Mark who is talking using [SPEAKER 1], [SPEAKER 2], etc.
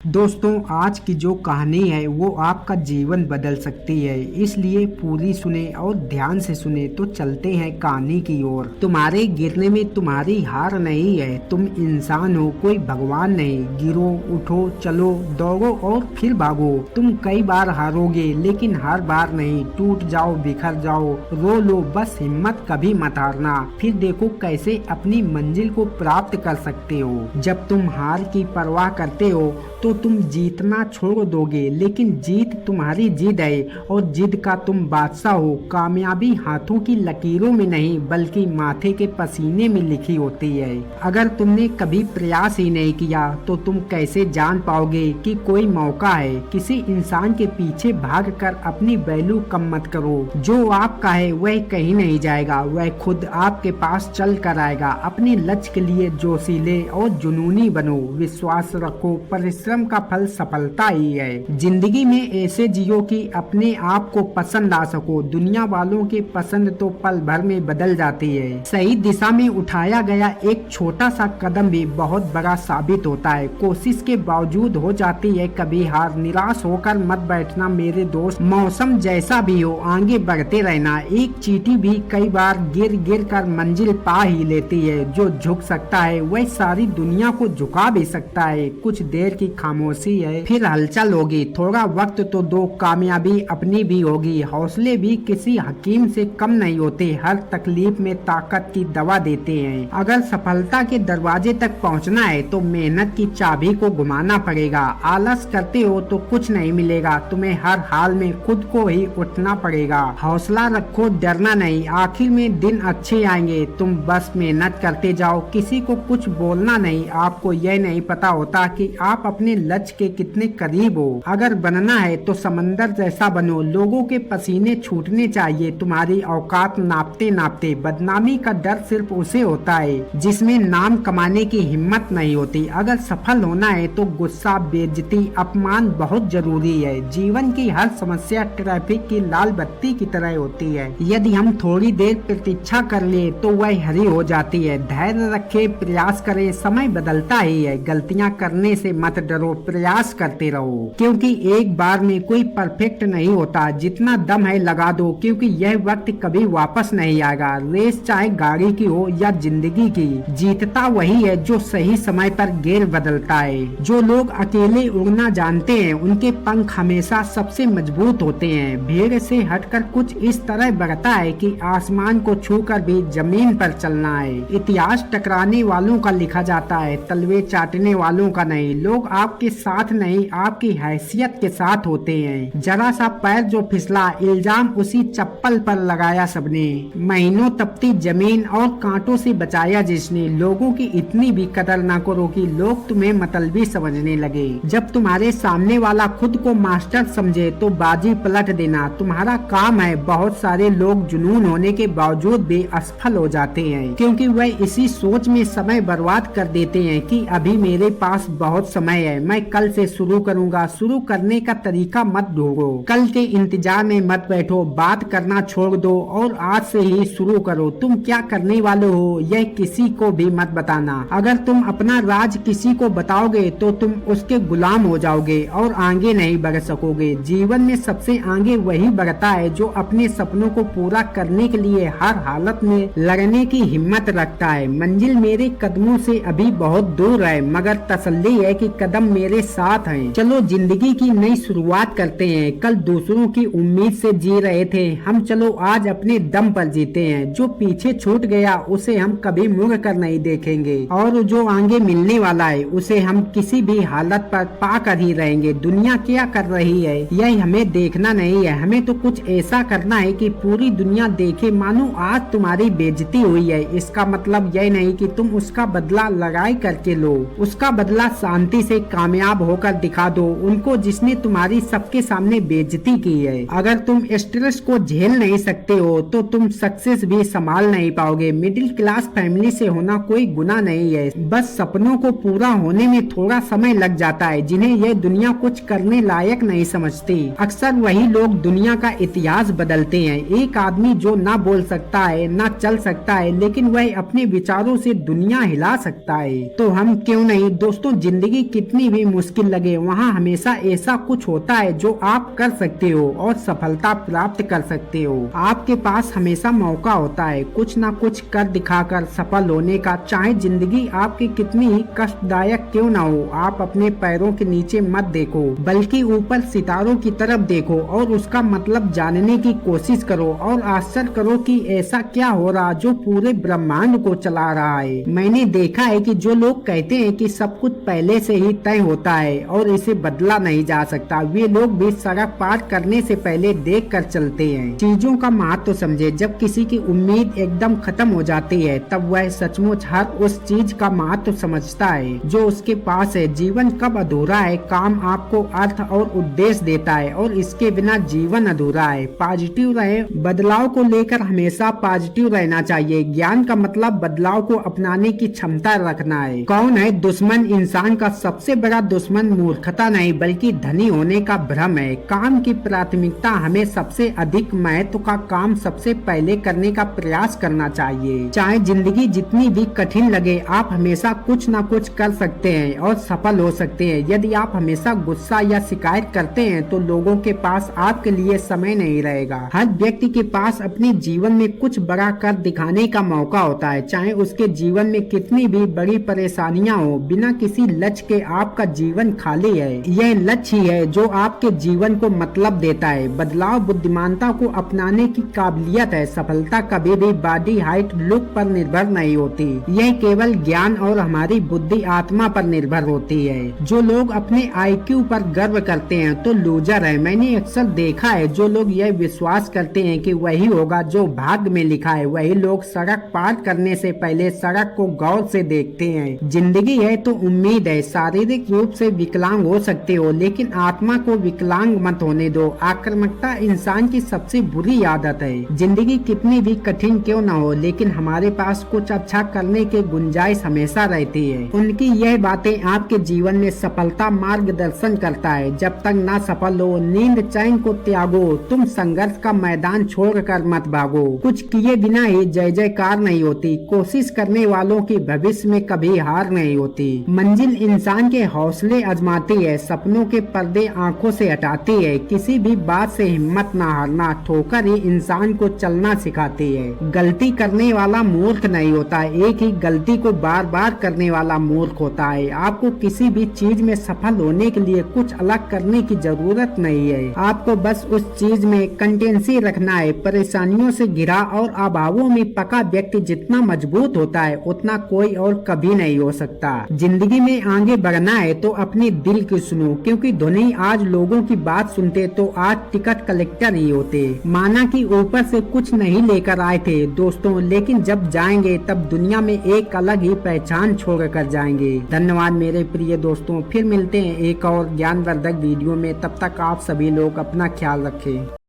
[SPEAKER 1] दोस्तों, आज की जो कहानी है वो आपका जीवन बदल सकती है, इसलिए पूरी सुने और ध्यान से सुने। तो चलते हैं कहानी की ओर। तुम्हारे गिरने में तुम्हारी हार नहीं है। तुम इंसान हो, कोई भगवान नहीं। गिरो, उठो, चलो, दौड़ो और फिर भागो। तुम कई बार हारोगे, लेकिन हर बार नहीं। टूट जाओ, बिखर जाओ, रो लो, बस हिम्मत कभी मत हारना। फिर देखो कैसे अपनी मंजिल को प्राप्त कर सकते हो। जब तुम हार की परवाह करते हो तो तुम जीतना छोड़ दोगे, लेकिन जीत तुम्हारी जिद है और जिद का तुम बादशाह हो। कामयाबी हाथों की लकीरों में नहीं, बल्कि माथे के पसीने में लिखी होती है। अगर तुमने कभी प्रयास ही नहीं किया तो तुम कैसे जान पाओगे कि कोई मौका है। किसी इंसान के पीछे भागकर अपनी वैल्यू कम मत करो। जो आपका है वह कहीं नहीं जाएगा, वह खुद आपके पास चल कर आएगा। अपने लक्ष्य के लिए जोशीले और जुनूनी बनो। विश्वास रखो, परिश्रम का फल सफलता ही है। जिंदगी में ऐसे जियो कि अपने आप को पसंद आ सको। दुनिया वालों के पसंद तो पल भर में बदल जाती है। सही दिशा में उठाया गया एक छोटा सा कदम भी बहुत बड़ा साबित होता है। कोशिश के बावजूद हो जाती है कभी हार। निराश होकर मत बैठना मेरे दोस्त। मौसम जैसा भी हो, आगे बढ़ते रहना। एक चींटी भी कई बार गिर गिर कर मंजिल पा ही लेती है। जो झुक सकता है वह सारी दुनिया को झुका भी सकता है। कुछ देर की खामोशी है, फिर हलचल होगी। थोड़ा वक्त तो दो, कामयाबी अपनी भी होगी। हौसले भी किसी हकीम से कम नहीं होते। हर तकलीफ में ताकत की दवा देते हैं। अगर सफलता के दरवाजे तक पहुंचना है तो मेहनत की चाबी को घुमाना पड़ेगा। आलस करते हो तो कुछ नहीं मिलेगा। तुम्हें हर हाल में खुद को ही उठना पड़ेगा। हौसला रखो, डरना नहीं। आखिर में दिन अच्छे आएंगे। तुम बस मेहनत करते जाओ। किसी को कुछ बोलना नहीं। आपको यह नहीं पता होता कि आप अपने लक्ष्य के कितने करीब हो। अगर बनना है तो समंदर जैसा बनो। लोगों के पसीने छूटने चाहिए तुम्हारी औकात नापते नापते। बदनामी का डर सिर्फ उसे होता है जिसमें नाम कमाने की हिम्मत नहीं होती। अगर सफल होना है तो गुस्सा, बेइज्जती, अपमान बहुत जरूरी है। जीवन की हर समस्या ट्रैफिक की लाल बत्ती की तरह होती है। यदि हम थोड़ी देर प्रतीक्षा कर ले तो वह हरी हो जाती है। धैर्य रखे, प्रयास करें, समय बदलता ही है। गलतियां करने से मत डरो, प्रयास करते रहो, क्योंकि एक बार में कोई परफेक्ट नहीं होता। जितना दम है लगा दो, क्योंकि यह वक्त कभी वापस नहीं आएगा। रेस चाहे गाड़ी की हो या जिंदगी की, जीतता वही है जो सही समय पर गियर बदलता है। जो लोग अकेले उड़ना जानते हैं उनके पंख हमेशा सबसे मजबूत होते हैं। भीड़ से हटकर कुछ इस तरह बढ़ता है कि आसमान को छूकर भी जमीन पर चलना है। इतिहास टकराने वालों का लिखा जाता है, तलवे चाटने वालों का नहीं। लोग आपके साथ नहीं, आपकी हैसियत के साथ होते हैं। जरा सा पैर जो फिसला, इल्जाम उसी चप्पल पर लगाया सबने। महीनों तपती जमीन और कांटों से बचाया जिसने। लोगों की इतनी भी कदर ना करो कि लोग तुम्हें मतलबी समझने लगे। जब तुम्हारे सामने वाला खुद को मास्टर समझे तो बाजी पलट देना तुम्हारा काम है। बहुत सारे लोग जुनून होने के बावजूद भी असफल हो जाते हैं, क्योंकि वह इसी सोच में समय बर्बाद कर देते हैं कि अभी मेरे पास बहुत समय है, मैं कल से शुरू करूंगा। शुरू करने का तरीका मत ढूंढो, कल के इंतजार में मत बैठो। बात करना छोड़ दो और आज से ही शुरू करो। तुम क्या करने वाले हो यह किसी को भी मत बताना। अगर तुम अपना राज किसी को बताओगे तो तुम उसके गुलाम हो जाओगे और आगे नहीं बढ़ सकोगे। जीवन में सबसे आगे वही बढ़ता है जो अपने सपनों को पूरा करने के लिए हर हालत में लड़ने की हिम्मत रखता है। मंजिल मेरे कदमों से अभी बहुत दूर है, मगर तसल्ली है कि कदम मेरे साथ हैं। चलो जिंदगी की नई शुरुआत करते हैं। कल दूसरों की उम्मीद से जी रहे थे हम, चलो आज अपने दम पर जीते हैं। जो पीछे छूट गया उसे हम कभी मुड़ कर नहीं देखेंगे, और जो आगे मिलने वाला है उसे हम किसी भी हालत पर पा कर ही रहेंगे। दुनिया क्या कर रही है यह हमें देखना नहीं है, हमें तो कुछ ऐसा करना है कि पूरी दुनिया देखे मानो आज तुम्हारी बेइज्जती हुई है। इसका मतलब यह नहीं कि तुम उसका बदला लड़ाई करके लो, उसका बदला शांति से कामयाब होकर दिखा दो उनको जिसने तुम्हारी सबके सामने बेइज्जती की है। अगर तुम स्ट्रेस को झेल नहीं सकते हो तो तुम सक्सेस भी संभाल नहीं पाओगे। मिडिल क्लास फैमिली से होना कोई गुनाह नहीं है, बस सपनों को पूरा होने में थोड़ा समय लग जाता है जिन्हें यह दुनिया कुछ करने लायक नहीं समझती। अक्सर वही लोग दुनिया का इतिहास बदलते हैं। एक आदमी जो ना बोल सकता है ना चल सकता है, लेकिन वह अपने विचारों से दुनिया हिला सकता है। तो हम क्यों नहीं दोस्तों, जिंदगी कितनी भी मुश्किल लगे वहाँ हमेशा ऐसा कुछ होता है जो आप कर सकते हो और सफलता प्राप्त कर सकते हो। आपके पास हमेशा मौका होता है कुछ ना कुछ कर दिखाकर सफल होने का। चाहे जिंदगी आपकी कितनी ही कष्टदायक क्यों ना हो, आप अपने पैरों के नीचे मत देखो बल्कि ऊपर सितारों की तरफ देखो और उसका मतलब जानने की कोशिश करो और आश्चर्य करो कि ऐसा क्या हो रहा जो पूरे ब्रह्मांड को चला रहा है। मैंने देखा है कि जो लोग कहते हैं कि सब कुछ पहले से ही तय होता है और इसे बदला नहीं जा सकता, वे लोग भी सड़क पार करने से पहले देख कर चलते हैं। चीजों का महत्व समझे। जब किसी की उम्मीद एकदम खत्म हो जाती है तब वह सचमुच हर उस चीज का महत्व समझता है जो उसके पास है। जीवन कब अधूरा है? काम आपको अर्थ और उद्देश्य देता है और इसके बिना जीवन अधूरा है। पॉजिटिव रहे। बदलाव को लेकर हमेशा पॉजिटिव रहना चाहिए। ज्ञान का मतलब बदलाव को अपनाने की क्षमता रखना है। कौन है दुश्मन? इंसान का सबसे बड़ा दुश्मन मूर्खता नहीं बल्कि धनी होने का भ्रम है। काम की प्राथमिकता हमें सबसे अधिक महत्व का काम सबसे पहले करने का प्रयास करना चाहिए। चाहे जिंदगी जितनी भी कठिन लगे, आप हमेशा कुछ न कुछ कर सकते हैं और सफल हो सकते हैं। यदि आप हमेशा गुस्सा या शिकायत करते हैं तो लोगों के पास आपके लिए समय नहीं रहेगा। हर व्यक्ति के पास अपने जीवन में कुछ बड़ा कर दिखाने का मौका होता है, चाहे उसके जीवन में कितनी भी बड़ी परेशानियां हो। बिना किसी लक्ष्य के आपका जीवन खाली है। यह लक्ष्य ही है जो आपके जीवन को मतलब देता है। बदलाव बुद्धिमानता को अपनाने की काबिलियत है। सफलता कभी भी बॉडी हाइट लुक पर निर्भर नहीं होती, यह केवल ज्ञान और हमारी बुद्धि आत्मा पर निर्भर होती है। जो लोग अपने IQ पर गर्व करते हैं तो लूजर है। मैंने अक्सर देखा है जो लोग यह विश्वास करते हैं कि वही होगा जो भाग्य में लिखा है, वही लोग सड़क पार करने से पहले सड़क को गौर से देखते हैं। जिंदगी है तो उम्मीद है। शारीरिक रूप से विकलांग हो सकते हो लेकिन आत्मा को विकलांग मत होने दो। आक्रामकता इंसान की सबसे बुरी आदत है। जिंदगी कितनी भी कठिन क्यों न हो लेकिन हमारे पास कुछ अच्छा करने के गुंजाइश हमेशा रहती है। उनकी यह बातें आपके जीवन में सफलता मार्गदर्शन करता है। जब तक ना सफल हो नींद चैन को त्यागो। तुम संघर्ष का मैदान छोड़कर मत भागो। कुछ किए बिना ही जय जयकार नहीं होती। कोशिश करने वालों की भविष्य में कभी हार नहीं होती। मंजिल इंसान के हौसले आजमाती है, सपनों के पर्दे आंखों से हटाती है। किसी भी बात से हिम्मत ना हारना, ठोकर ही इंसान को चलना सिखाती है। गलती करने वाला मूर्ख नहीं होता, एक ही गलती को बार बार करने वाला मूर्ख होता है। आपको किसी भी चीज में सफल होने के लिए कुछ अलग करने की जरूरत नहीं है। आपको बस उस चीज में कंटेंसी रखना है। परेशानियों से घिरा और अभावों में पका व्यक्ति जितना मजबूत होता है उतना कोई और कभी नहीं हो सकता। जिंदगी में आगे बढ़ना है तो अपने दिल की सुनो, क्योंकि धोनी आज लोगों की बात सुनते तो आज टिकट कलेक्टर ही होते। माना कि ऊपर से कुछ नहीं लेकर आए थे दोस्तों, लेकिन जब जाएंगे तब दुनिया में एक अलग ही पहचान छोड़ कर जाएंगे। धन्यवाद मेरे प्रिय दोस्तों, फिर मिलते हैं एक और ज्ञानवर्धक वीडियो में। तब तक आप सभी लोग अपना ख्याल रखें।